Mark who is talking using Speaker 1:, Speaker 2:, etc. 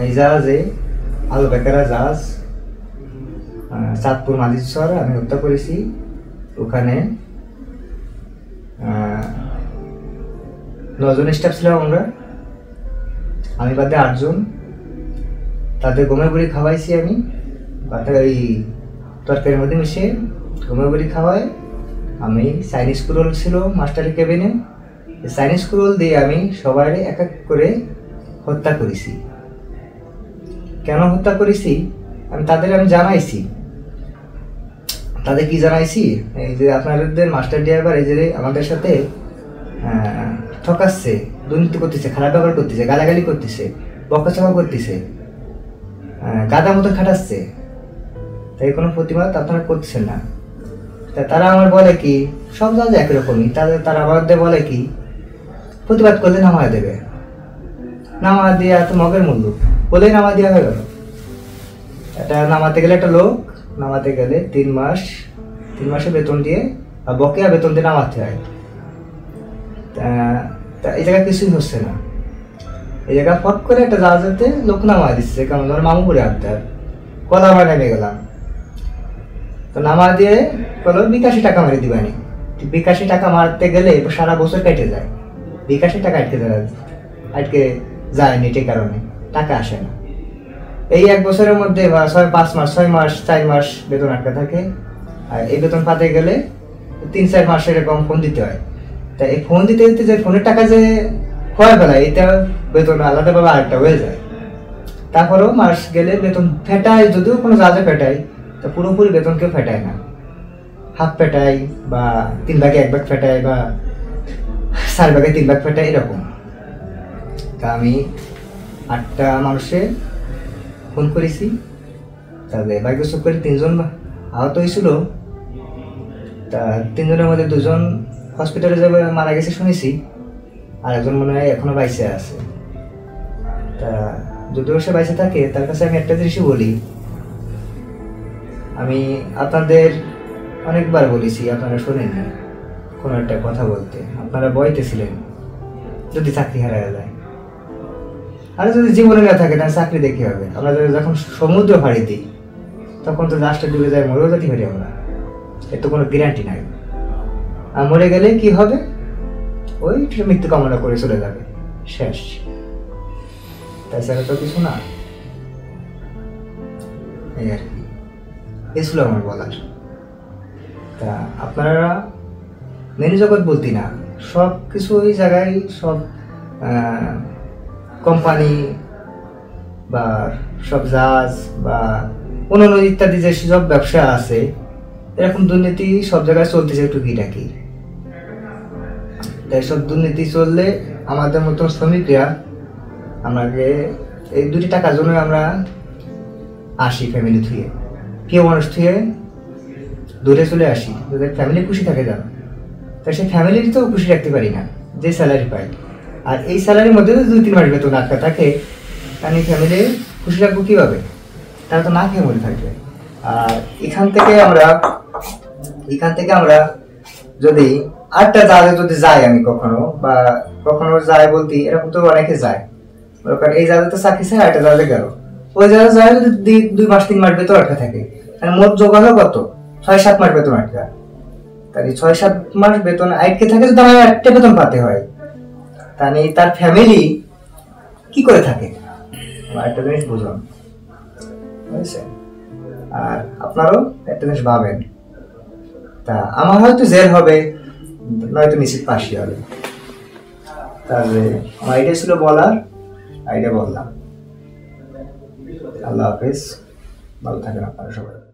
Speaker 1: এই জাহাজে আলু বেকারা জাহাজ চাঁদপুর মালিশ্বর আমি হত্যা করেছি। ওখানে 9 জন স্টাফ ছিলাম আমরা, আমি বাদে 8 জন। তাদের গমের বড়ি খাওয়াইছি আমি, বাদে ওই তরকারির মধ্যে মিশিয়ে গমের বড়ি খাওয়াই। আমি চাইনিজ কুরোল ছিল মাস্টারের কেবিনে, চাইনিজ কুরোল দিয়ে আমি সবাই এক এক করে হত্যা করেছি। কেন হত্যা করেছি আমি তাদের জানাইছি। তাদের কি জানাইছি, এই যে আপনাদের মাস্টার ড্রাইভার এই যে আমাদের সাথে ঠকাচ্ছে, দুর্নীতি করতেছে, খারাপ ব্যবহার করতেছে, গালাগালি করতেছে, বকাচকা করতেছে, গাদা মতো খাটাচ্ছে, তাই কোনো প্রতিবাদ আপনারা করতেছেন না। তা তারা আমার বলে কি, সব জায়গায় একই রকমই, তারা আমাদের বলে কি প্রতিবাদ করলে নামা দেবে, নামা দিয়ে এত মগের মূল্য বলেই নামা দেওয়া হয়ে গেল। এটা নামাতে গেলে একটা লোক নামাতে গেলে 3 মাসের বেতন দিয়ে বা বকেয়া বেতন দিয়ে নামাতে হয়। তা এই জায়গায় কিছুই হচ্ছে না। এই জায়গায় ফট করে একটা জাহাজেতে লোক নামা দিচ্ছে, কারণ ধর মামুপুরে আনতে কলা আমার নেমে গেলাম। তো নামা দিয়ে বলো 82 টাকা মারি দিবানি। 82 টাকা মারতে গেলে সারা বছর কেটে যায়, 82 টাকা আটকে যায় নেটের কারণে টাকা আসে না। এই 1 বছরের মধ্যে বা 5 মাস 6 মাস 4 মাস বেতন আটকে থাকে। আর এই বেতন পাতে গেলে 3-4 মাস এরকম ফোন দিতে হয়। তা এই ফোন দিতে দিতে যে ফোনের টাকা যে খোয়া ফেলায়, এটা বেতন আলাদাভাবে আরেকটা হয়ে যায়। তারপরেও মাস গেলে বেতন ফেটায়, যদিও কোনো জায়গায় ফেটায়, তা পুরোপুরি বেতন কেউ ফেটায় না, হাফ ফেটায় বা 3 ভাগে 1 ভাগ ফেটায় বা 4 ভাগে 3 ভাগ ফেটায় এরকম। তা আমি 8টা মানুষে ফোন করেছি, তাদের ভাগ্যচক করে 3 জন আহত হয়েছিল। তা 3 জনের মধ্যে 2 জন হসপিটালে যাবে মারা গেছে শুনেছি, আর একজন মনে হয় এখনো বাইসে আছে। তা যদিও সে বাইসে থাকে, তার কাছে আমি একটা জিনিসই বলি, আমি আপনাদের অনেকবার বলেছি, আপনারা শোনেননি কোনো একটা কথা বলতে। আপনারা বইতেছিলেন যদি চাকরি হারায় যায়, আর যদি জীবনে না থাকে তাহলে চাকরি দেখতে হবে। আমরা যখন সমুদ্র ফাড়ি দিই তখন তো লাস্টে ডুবে যায়, মরেও যেতে পারি আমরা, এর তো কোনো গ্যারান্টি নাই। আর মরে গেলে কি হবে, ওই মৃত্যু কামনা করে চলে যাবে, শেষ। তাছাড়া তো কিছু না। এই আর কি, এ ছিল আমার বলার। তা আপনারা মেনু জগৎ বলতি না, সব কিছু ওই জায়গায় সব কোম্পানি বা সব জাহাজ বা অন্যান্য ইত্যাদি যে সব ব্যবসা আছে, এরকম দুর্নীতি সব জায়গায় চলতেছে টুকিটাকি। তাই সব দুর্নীতি চললে আমাদের মতন শ্রমিকরা আমাকে এই 2টি টাকার জন্য আমরা আসি ফ্যামিলি থুয়ে, কেউ মানুষ থুয়ে দূরে চলে আসি, যাদের ফ্যামিলি খুশি থাকে যেন। তাই সেই ফ্যামিলির তো খুশি রাখতে পারি না যে স্যালারি পাই, আর এই স্যালারির মধ্যে যদি 2-3 মাস বেতন আটকা থাকে, তাহলে ফ্যামিলি খুশি রাখবো কীভাবে? তারা তো না খেয়ে মরে থাকবে। আর এখান থেকে আমরা যদি 8টা জাহাজে যদি যাই, আমি কখনো যাই বলতে এরকম তো অনেকে যায়, এই জাহাজে তো চাকরি চাই, 8টা জাহাজে গেল, ওই জাহাজে যায় যদি 2 মাস 3 মাস বেতন আটকা থাকে, মোট যোগ হলো কত? 6-7 মাস বেতন আটকা। তাহলে 6-7 মাস বেতন আটকে থাকে, যদি আমার 1টা বেতন পাতে হয়, তাহলে তার ফ্যামিলি কি করে থাকে? একটা জিনিস বুঝুন, বুঝছেন? আর আপনারও একটা জিনিস ভাবেন। তা আমার হয়তো জেল হবে, নয়তো নিশ্চিত ফাঁসি হবে। তাহলে আমার আইডিয়া ছিল বলার, আইডিয়া বললাম। আল্লাহ হাফেজ, ভালো থাকেন আপনারা সবাই।